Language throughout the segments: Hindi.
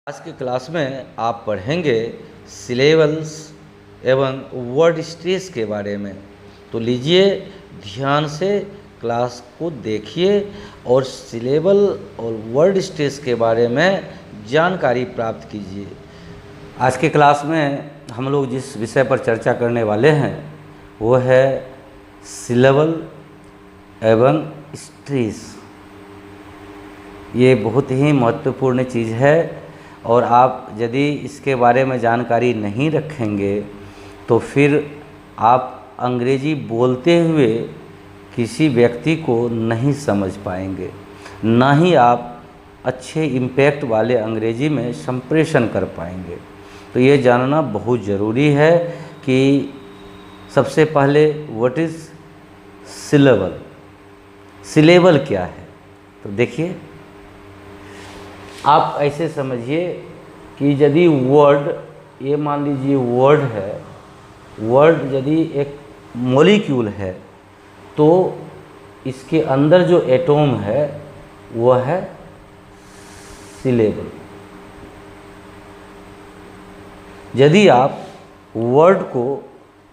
आज के क्लास में आप पढ़ेंगे सिलेबल्स एवं वर्ड स्ट्रेस के बारे में। तो लीजिए ध्यान से क्लास को देखिए और सिलेबल और वर्ड स्ट्रेस के बारे में जानकारी प्राप्त कीजिए। आज के क्लास में हम लोग जिस विषय पर चर्चा करने वाले हैं वो है सिलेबल एवं स्ट्रेस। ये बहुत ही महत्वपूर्ण चीज़ है और आप यदि इसके बारे में जानकारी नहीं रखेंगे तो फिर आप अंग्रेजी बोलते हुए किसी व्यक्ति को नहीं समझ पाएंगे, ना ही आप अच्छे इम्पैक्ट वाले अंग्रेजी में संप्रेषण कर पाएंगे। तो ये जानना बहुत ज़रूरी है कि सबसे पहले व्हाट इज़ सिलेबल, सिलेबल क्या है। तो देखिए आप ऐसे समझिए कि यदि वर्ड, ये मान लीजिए वर्ड है, वर्ड यदि एक मॉलिक्यूल है तो इसके अंदर जो एटॉम है वह है सिलेबल। यदि आप वर्ड को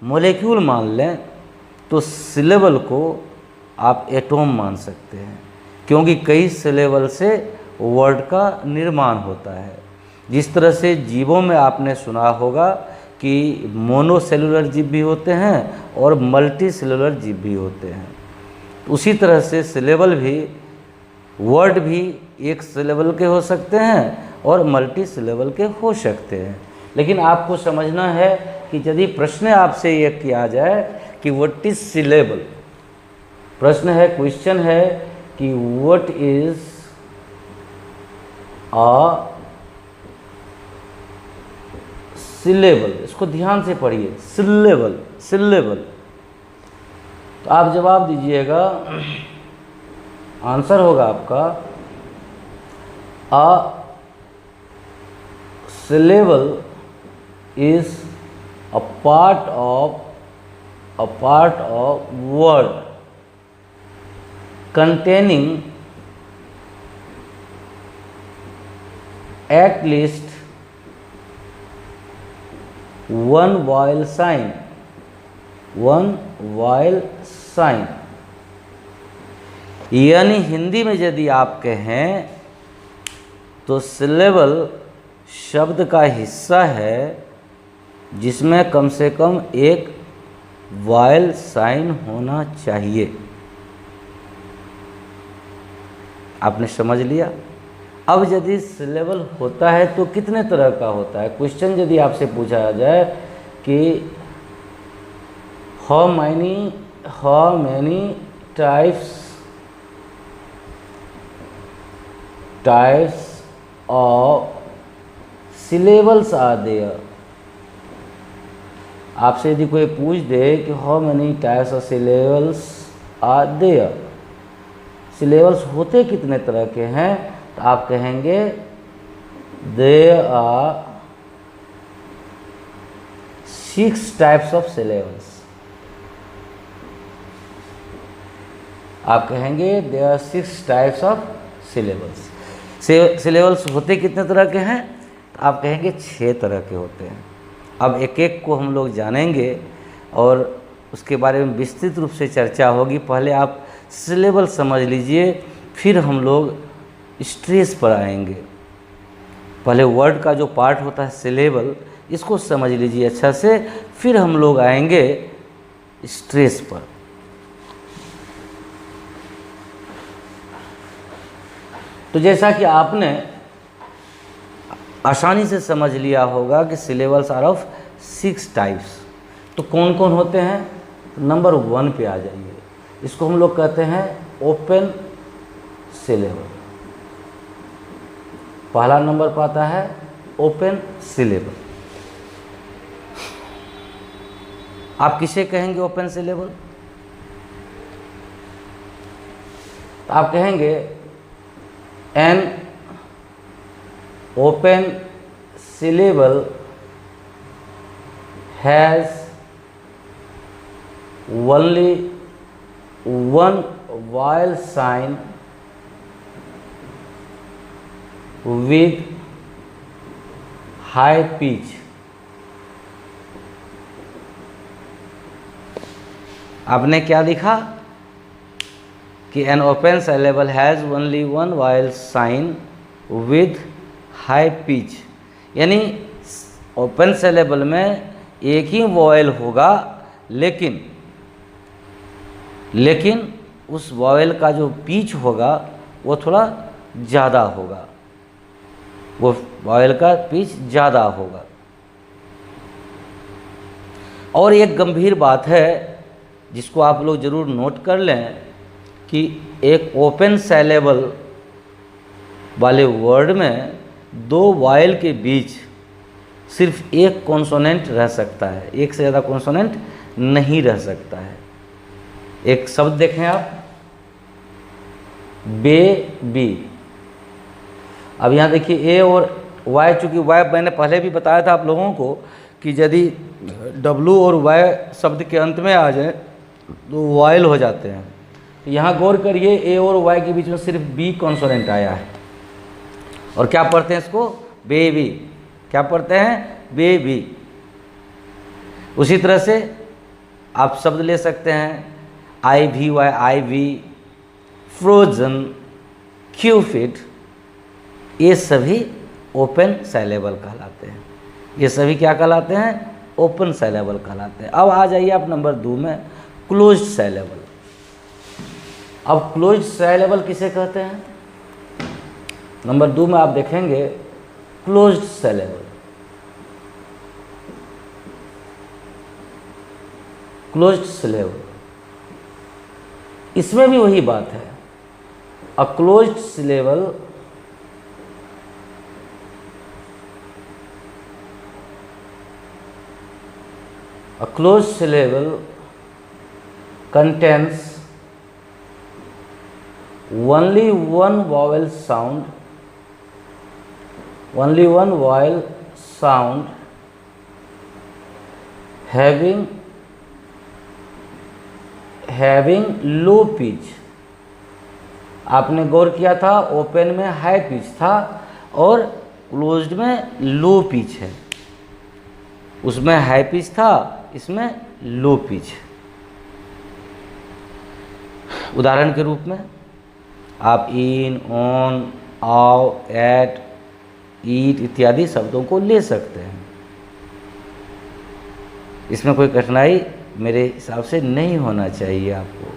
मॉलिक्यूल मान लें तो सिलेबल को आप एटॉम मान सकते हैं, क्योंकि कई सिलेबल से वर्ड का निर्माण होता है। जिस तरह से जीवों में आपने सुना होगा कि मोनोसेलुलर जीव भी होते हैं और मल्टी सेलुलर जीव भी होते हैं, उसी तरह से सिलेबल भी, वर्ड भी एक सिलेबल के हो सकते हैं और मल्टी सिलेबल के हो सकते हैं। लेकिन आपको समझना है कि यदि प्रश्न आपसे ये किया जाए कि व्हाट इज सिलेबल, प्रश्न है, क्वेश्चन है कि व्हाट इज सिलेबल, इसको ध्यान से पढ़िए, सिलेबल, सिलेबल। तो आप जवाब दीजिएगा, आंसर होगा आपका a syllable is a part of word containing at least one vowel sign, one vowel sign। यानी हिंदी में यदि आप कहें तो सिलेबल शब्द का हिस्सा है जिसमें कम से कम एक वॉयल साइन होना चाहिए। आपने समझ लिया। अब यदि सिलेबल होता है तो कितने तरह का होता है। क्वेश्चन यदि आपसे पूछा जाए कि how many types of syllables are there. आपसे यदि कोई पूछ दे कि how many types of syllables are there, syllables होते कितने तरह के हैं, तो आप कहेंगे there are 6 types of syllables. आप कहेंगे there are 6 types of syllables. Syllables होते कितने तरह के हैं, तो आप कहेंगे 6 तरह के होते हैं। अब एक एक को हम लोग जानेंगे और उसके बारे में विस्तृत रूप से चर्चा होगी। पहले आप सिलेबल समझ लीजिए, फिर हम लोग स्ट्रेस पर आएंगे। पहले वर्ड का जो पार्ट होता है सिलेबल, इसको समझ लीजिए अच्छा से, फिर हम लोग आएंगे स्ट्रेस पर। तो जैसा कि आपने आसानी से समझ लिया होगा कि सिलेबल्स आर ऑफ 6 टाइप्स। तो कौन कौन होते हैं, नंबर 1 पे आ जाइए। इसको हम लोग कहते हैं ओपन सिलेबल। पहला नंबर पर आता है ओपन सिलेबल। आप किसे कहेंगे ओपन सिलेबल, तो आप कहेंगे an open syllable has only one vowel sign with high pitch. आपने क्या लिखा कि an open syllable has only one vowel sign with high pitch, यानी ओपन सिलेबल में एक ही वॉयल होगा, लेकिन उस वॉयल का जो पिच होगा वो थोड़ा ज़्यादा होगा, वो वॉयल का पिच ज़्यादा होगा। और एक गंभीर बात है जिसको आप लोग ज़रूर नोट कर लें कि एक ओपन सिलेबल वाले वर्ड में दो वॉयल के बीच सिर्फ एक कॉन्सोनेंट रह सकता है, एक से ज़्यादा कॉन्सोनेंट नहीं रह सकता है। एक शब्द देखें आप, बेबी। अब यहाँ देखिए ए और वाई, चूँकि वाई मैंने पहले भी बताया था आप लोगों को कि यदि डब्लू और वाई शब्द के अंत में आ जाए तो वॉयल हो जाते हैं। तो यहाँ गौर करिए, ए और वाई के बीच में सिर्फ बी कॉन्सोनेंट आया है, और क्या पढ़ते हैं इसको, बेबी। क्या पढ़ते हैं, बेबी। उसी तरह से आप शब्द ले सकते हैं I V Y, I V, frozen, क्यूफिट, ये सभी ओपन सिलेबल कहलाते हैं। ये सभी क्या कहलाते हैं, ओपन सिलेबल कहलाते हैं। अब आ जाइए आप नंबर 2 में, क्लोज्ड सिलेबल। अब क्लोज्ड सिलेबल किसे कहते हैं, नंबर 2 में आप देखेंगे क्लोज्ड सिलेबल। क्लोज्ड सिलेबल, इसमें भी वही बात है। A closed syllable A closed syllable contains only one vowel sound, having low pitch। आपने गौर किया था ओपन में हाई पिच था और क्लोज्ड में लो पिच है, उसमें हाई पिच था, इसमें लो पिच। उदाहरण के रूप में आप इन, ऑन, आओ, एट, ईट इत्यादि शब्दों को ले सकते हैं। इसमें कोई कठिनाई मेरे हिसाब से नहीं होना चाहिए आपको।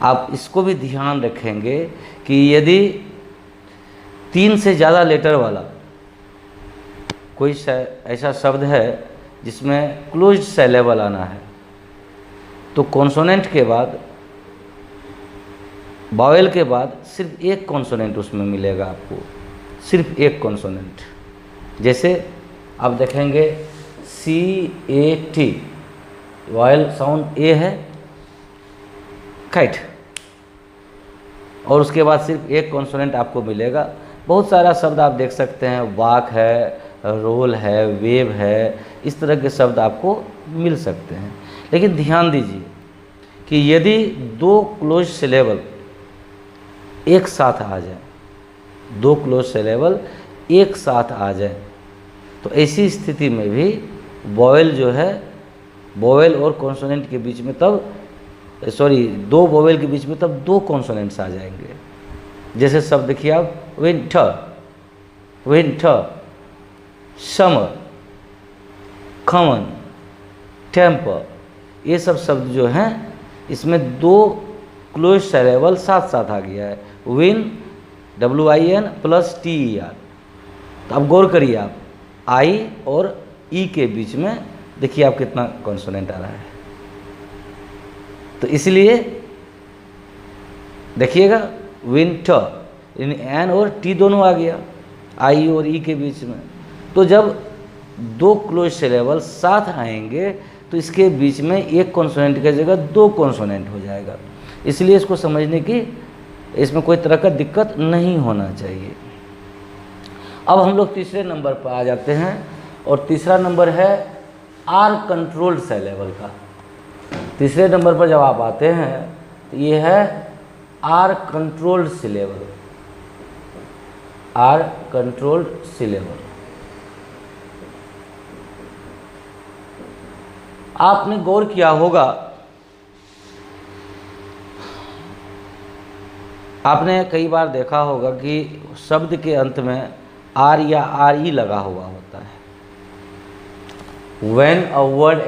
आप इसको भी ध्यान रखेंगे कि यदि 3 से ज़्यादा लेटर वाला कोई ऐसा शब्द है जिसमें क्लोज्ड सिलेबल आना है, तो कॉन्सोनेंट के बाद, वॉवेल के बाद सिर्फ एक कॉन्सोनेंट उसमें मिलेगा आपको, सिर्फ एक कॉन्सोनेंट। जैसे आप देखेंगे CAT, वॉवेल साउंड ए है, काइट, और उसके बाद सिर्फ एक कॉन्सोनेंट आपको मिलेगा। बहुत सारा शब्द आप देख सकते हैं, वाक है, रोल है, वेव है, इस तरह के शब्द आपको मिल सकते हैं। लेकिन ध्यान दीजिए कि यदि 2 क्लोज सिलेबल एक साथ आ जाए, 2 क्लोज सिलेबल एक साथ आ जाए, तो ऐसी स्थिति में भी वॉवेल जो है, वॉवेल और कॉन्सोनेंट के बीच में तब 2 वॉवेल के बीच में तब 2 कॉन्सोनेंट्स आ जाएंगे। जैसे शब्द देखिए आप, विंटर, समर, कॉमन, टेम्पर, ये सब शब्द जो हैं इसमें 2 क्लोज सिलेबल साथ साथ आ गया है, विन, WIN प्लस TER। तो अब गौर करिए आप, आई और ई के बीच में देखिए आप कितना कॉन्सोनेंट आ रहा है। तो इसलिए देखिएगा विंटर, एन और टी दोनों आ गया आई और ई के बीच में। तो जब 2 क्लोज सिलेबल साथ आएंगे तो इसके बीच में एक कॉन्सोनेंट की जगह 2 कॉन्सोनेंट हो जाएगा। इसलिए इसको समझने की इसमें कोई तरह का दिक्कत नहीं होना चाहिए। अब हम लोग तीसरे नंबर पर आ जाते हैं, और तीसरा नंबर है आर कंट्रोल्ड सिलेबल का। तीसरे नंबर पर जब आप आते हैं तो ये है R controlled syllable. R controlled syllable आपने गौर किया होगा, आपने कई बार देखा होगा कि शब्द के अंत में आर या आर ई लगा हुआ होता है। When a word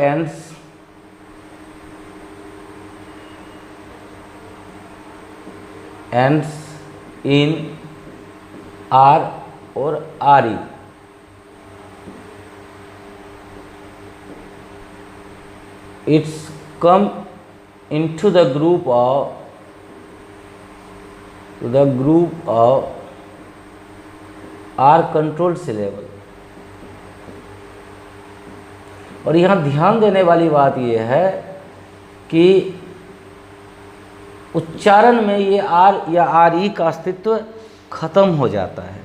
ends in R or RE, it's come into the group of R controlled syllable। और यहाँ ध्यान देने वाली बात यह है कि उच्चारण में ये आर या आर ई का अस्तित्व खत्म हो जाता है।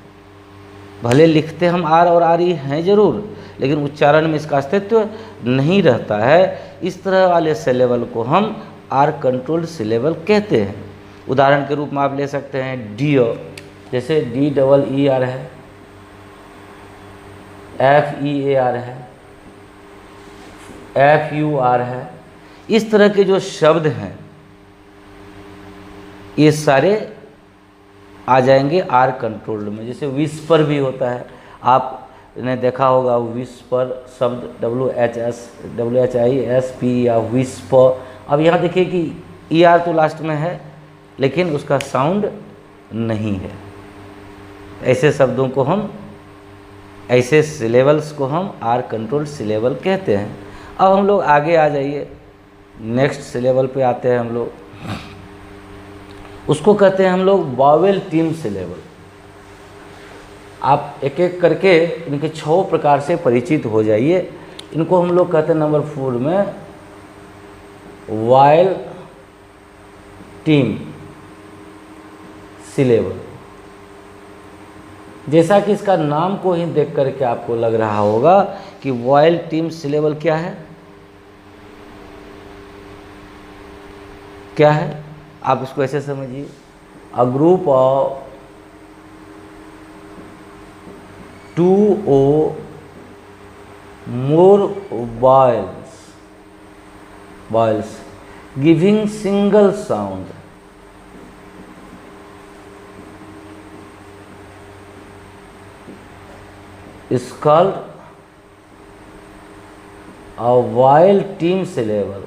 भले लिखते हम आर और आर ई हैं जरूर, लेकिन उच्चारण में इसका अस्तित्व नहीं रहता है। इस तरह वाले सिलेबल को हम आर कंट्रोल्ड सिलेबल कहते हैं। उदाहरण के रूप में आप ले सकते हैं डियर, जैसे डी डबल ई आर है, एफ ई ए आर है, एफ यू आर है। इस तरह के जो शब्द हैं ये सारे आ जाएंगे आर कंट्रोल्ड में। जैसे विस्पर भी होता है, आपने देखा होगा विस्पर शब्द WHISP या विस्पर। अब यहाँ देखिए कि ER तो लास्ट में है लेकिन उसका साउंड नहीं है। ऐसे शब्दों को हम, ऐसे सिलेबल्स को हम आर कंट्रोल्ड सिलेबल कहते हैं। अब हम लोग आगे आ जाइए, नेक्स्ट सिलेबल पे आते हैं हम लोग। उसको कहते हैं हम लोग वॉवेल टीम सिलेबल। आप एक एक करके इनके 6 प्रकार से परिचित हो जाइए। इनको हम लोग कहते हैं नंबर 4 में वॉवेल टीम सिलेबल। जैसा कि इसका नाम को ही देख करके आपको लग रहा होगा कि वॉवेल टीम सिलेबल क्या है, क्या है, आप इसको ऐसे समझिए, a group of 2 or more vowels giving single sound is called a vowel team syllable।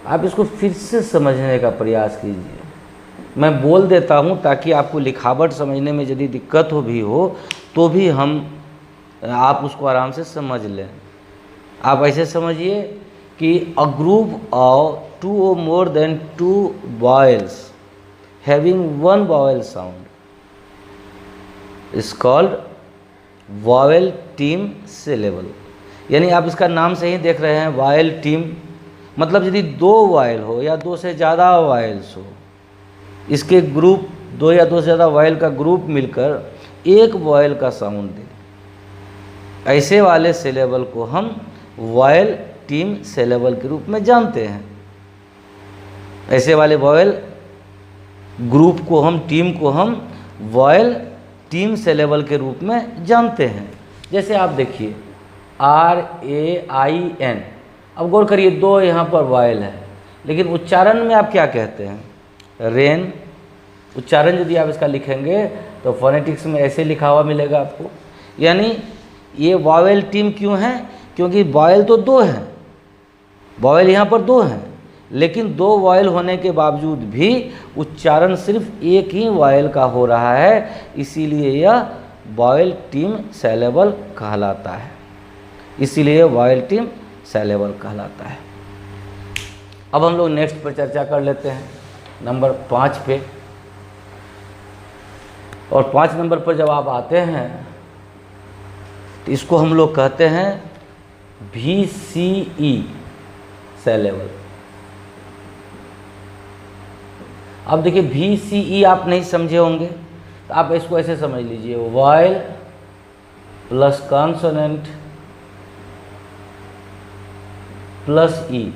आप इसको फिर से समझने का प्रयास कीजिए। मैं बोल देता हूँ ताकि आपको लिखावट समझने में यदि दिक्कत हो तो भी आप उसको आराम से समझ लें। आप ऐसे समझिए कि a group of 2 or more than 2 vowels having 1 vowel sound is called vowel team syllable। यानी आप इसका नाम से ही देख रहे हैं vowel team, मतलब यदि 2 वॉयल हो या 2 से ज़्यादा वॉयल्स हो, इसके ग्रुप 2 या 2 से ज़्यादा वॉयल का ग्रुप मिलकर एक वॉयल का साउंड दे, ऐसे वाले सिलेबल को हम वॉयल टीम सिलेबल के रूप में जानते हैं। ऐसे वाले वॉयल ग्रुप को हम, टीम को हम वॉयल टीम सिलेबल के रूप में जानते हैं। जैसे आप देखिए RAIN। अब गौर करिए 2 यहाँ पर वॉयल है, लेकिन उच्चारण में आप क्या कहते हैं, रेन। उच्चारण यदि आप इसका लिखेंगे तो फोनेटिक्स में ऐसे लिखा हुआ मिलेगा आपको। यानी ये वॉवेल टीम क्यों है, क्योंकि वॉयल तो 2 हैं, वॉयल यहाँ पर 2 हैं, लेकिन 2 वॉयल होने के बावजूद भी उच्चारण सिर्फ एक ही वॉयल का हो रहा है, इसीलिए यह वॉयल टीम सिलेबल कहलाता है। इसीलिए वॉयल टीम सिलेबल कहलाता है। अब हम लोग नेक्स्ट पर चर्चा कर लेते हैं, नंबर 5 पे। और 5 नंबर पर जब आप आते हैं तो इसको हम लोग कहते हैं VCE सिलेबल। अब देखिए VCE आप नहीं समझे होंगे तो आप इसको ऐसे समझ लीजिए, वॉयल प्लस कॉन्सोनेंट प्लस ई,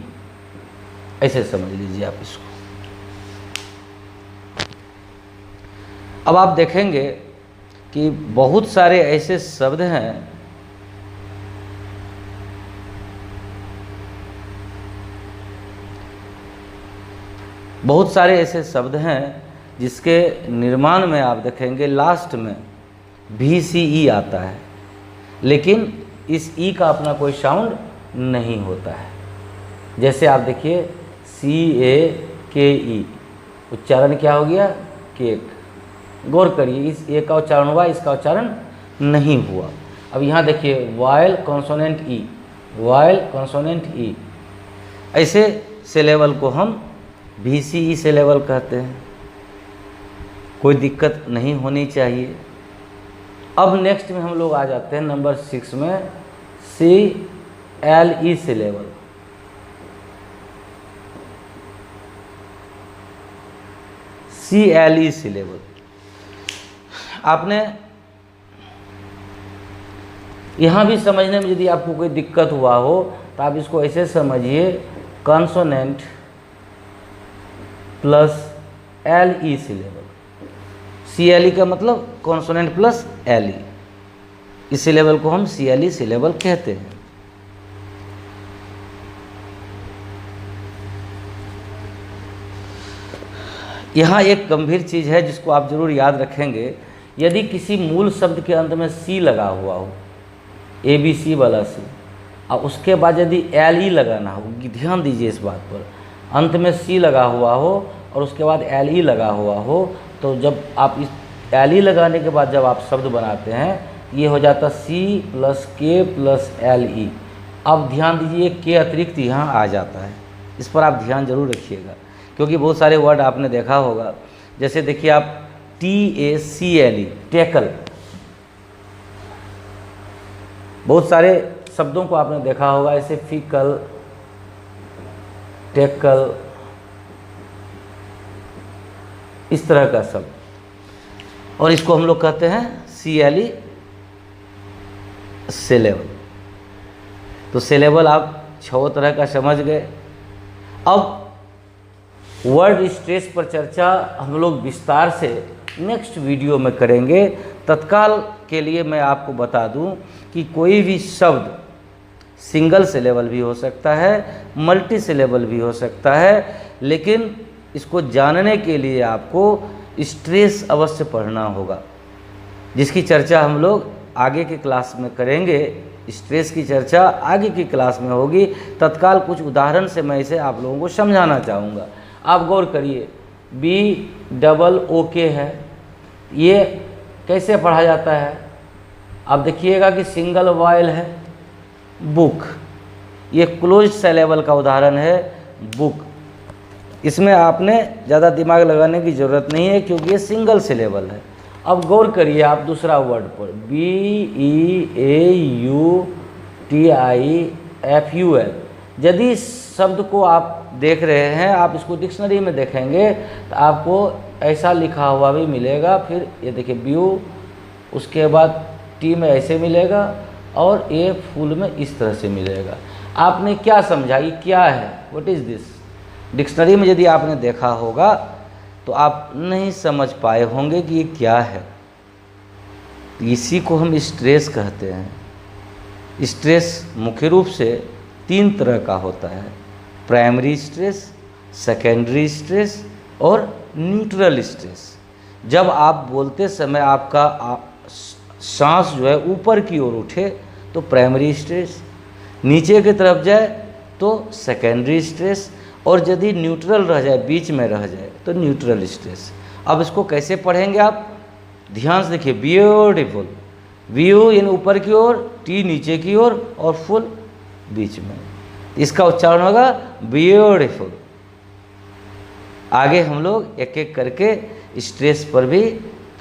ऐसे समझ लीजिए आप इसको। अब आप देखेंगे कि बहुत सारे ऐसे शब्द हैं बहुत सारे ऐसे शब्द हैं जिसके निर्माण में आप देखेंगे लास्ट में VCE आता है, लेकिन इस ई का अपना कोई साउंड नहीं होता है। जैसे आप देखिए CAKE, उच्चारण क्या हो गया? केक। गौर करिए, इस ए का उच्चारण हुआ, इसका उच्चारण नहीं हुआ। अब यहाँ देखिए वॉयल कॉन्सोनेंट ई, वॉयल कॉन्सोनेंट ई, ऐसे सिलेबल को हम VCE सिलेबल कहते हैं। कोई दिक्कत नहीं होनी चाहिए। अब नेक्स्ट में हम लोग आ जाते हैं नंबर 6 में CLE सिलेबल। CLE सिलेबल आपने यहाँ भी समझने में यदि आपको कोई दिक्कत हुआ हो तो आप इसको ऐसे समझिए, consonant plus LE syllable. CLE का मतलब कॉन्सोनेंट प्लस LE, इस सिलेबल को हम CLE सिलेबल कहते हैं। यहाँ एक गंभीर चीज़ है जिसको आप जरूर याद रखेंगे। यदि किसी मूल शब्द के अंत में C लगा हुआ हो, ABC वाला C, और उसके बाद यदि LE लगाना हो, ध्यान दीजिए इस बात पर, अंत में C लगा हुआ हो और उसके बाद LE लगा हुआ हो, तो जब आप इस LE लगाने के बाद जब आप शब्द बनाते हैं, ये हो जाता C + K + LE। अब ध्यान दीजिए, के अतिरिक्त यहाँ आ जाता है, इस पर आप ध्यान जरूर रखिएगा, क्योंकि बहुत सारे वर्ड आपने देखा होगा। जैसे देखिए आप TACLE, टैकल, बहुत सारे शब्दों को आपने देखा होगा, ऐसे फीकल, टैकल, इस तरह का शब्द, और इसको हम लोग कहते हैं CLE सिलेबल। तो सिलेबल आप 6 तरह का समझ गए। अब वर्ड स्ट्रेस पर चर्चा हम लोग विस्तार से नेक्स्ट वीडियो में करेंगे। तत्काल के लिए मैं आपको बता दूं कि कोई भी शब्द सिंगल सिलेबल भी हो सकता है, मल्टी सिलेबल भी हो सकता है, लेकिन इसको जानने के लिए आपको स्ट्रेस अवश्य पढ़ना होगा, जिसकी चर्चा हम लोग आगे के क्लास में करेंगे। स्ट्रेस की चर्चा आगे की क्लास में होगी। तत्काल कुछ उदाहरण से मैं इसे आप लोगों को समझाना चाहूँगा। आप गौर करिए, BOOK है, ये कैसे पढ़ा जाता है? आप देखिएगा कि सिंगल वॉयल है, बुक, ये क्लोज सिलेबल का उदाहरण है, बुक। इसमें आपने ज़्यादा दिमाग लगाने की ज़रूरत नहीं है क्योंकि ये सिंगल सिलेबल है। अब गौर करिए आप दूसरा वर्ड पर, BEAUTIFUL। यदि इस शब्द को आप देख रहे हैं, आप इसको डिक्शनरी में देखेंगे तो आपको ऐसा लिखा हुआ भी मिलेगा। फिर ये देखिए ब्यू, उसके बाद टी में ऐसे मिलेगा और ए फुल में इस तरह से मिलेगा। आपने क्या समझा, ये क्या है, व्हाट इज़ दिस? डिक्शनरी में यदि आपने देखा होगा तो आप नहीं समझ पाए होंगे कि ये क्या है। इसी को हम स्ट्रेस कहते हैं। स्ट्रेस मुख्य रूप से 3 तरह का होता है, प्राइमरी स्ट्रेस, सेकेंडरी स्ट्रेस और न्यूट्रल स्ट्रेस। जब आप बोलते समय आपका सांस जो है ऊपर की ओर उठे तो प्राइमरी स्ट्रेस, नीचे की तरफ जाए तो सेकेंडरी स्ट्रेस, और यदि न्यूट्रल रह जाए, बीच में रह जाए तो न्यूट्रल स्ट्रेस। अब इसको कैसे पढ़ेंगे आप? ध्यान से देखिए, ब्यूटीफुल, व्यू यानी ऊपर की ओर, टी नीचे की ओर और फुल बीच में, इसका उच्चारण होगा ब्यूटीफुल। आगे हम लोग एक एक करके स्ट्रेस पर भी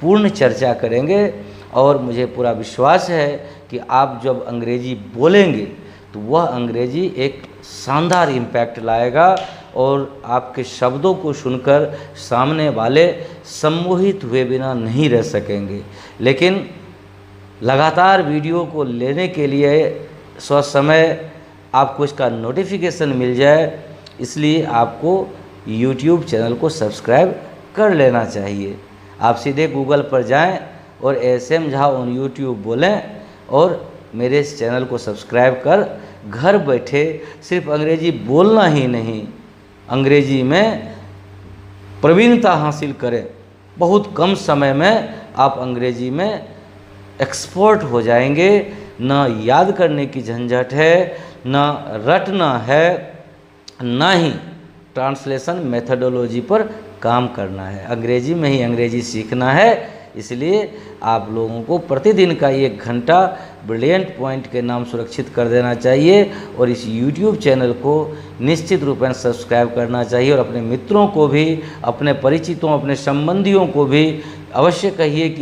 पूर्ण चर्चा करेंगे और मुझे पूरा विश्वास है कि आप जब अंग्रेजी बोलेंगे तो वह अंग्रेजी एक शानदार इम्पैक्ट लाएगा और आपके शब्दों को सुनकर सामने वाले सम्मोहित हुए बिना नहीं रह सकेंगे। लेकिन लगातार वीडियो को लेने के लिए समय आपको इसका नोटिफिकेशन मिल जाए, इसलिए आपको YouTube चैनल को सब्सक्राइब कर लेना चाहिए। आप सीधे गूगल पर जाएं और SM झा ऑन YouTube बोलें और मेरे इस चैनल को सब्सक्राइब कर घर बैठे सिर्फ अंग्रेजी बोलना ही नहीं, अंग्रेजी में प्रवीणता हासिल करें, बहुत कम समय में आप अंग्रेजी में एक्सपर्ट हो जाएंगे। ना याद करने की झंझट है, ना रटना है, ना ही ट्रांसलेशन मेथडोलॉजी पर काम करना है। अंग्रेजी में ही अंग्रेजी सीखना है। इसलिए आप लोगों को प्रतिदिन का 1 घंटा ब्रिलियंट पॉइंट के नाम सुरक्षित कर देना चाहिए और इस YouTube चैनल को निश्चित रूप से सब्सक्राइब करना चाहिए और अपने मित्रों को भी, अपने परिचितों, अपने संबंधियों को भी अवश्य कहिए कि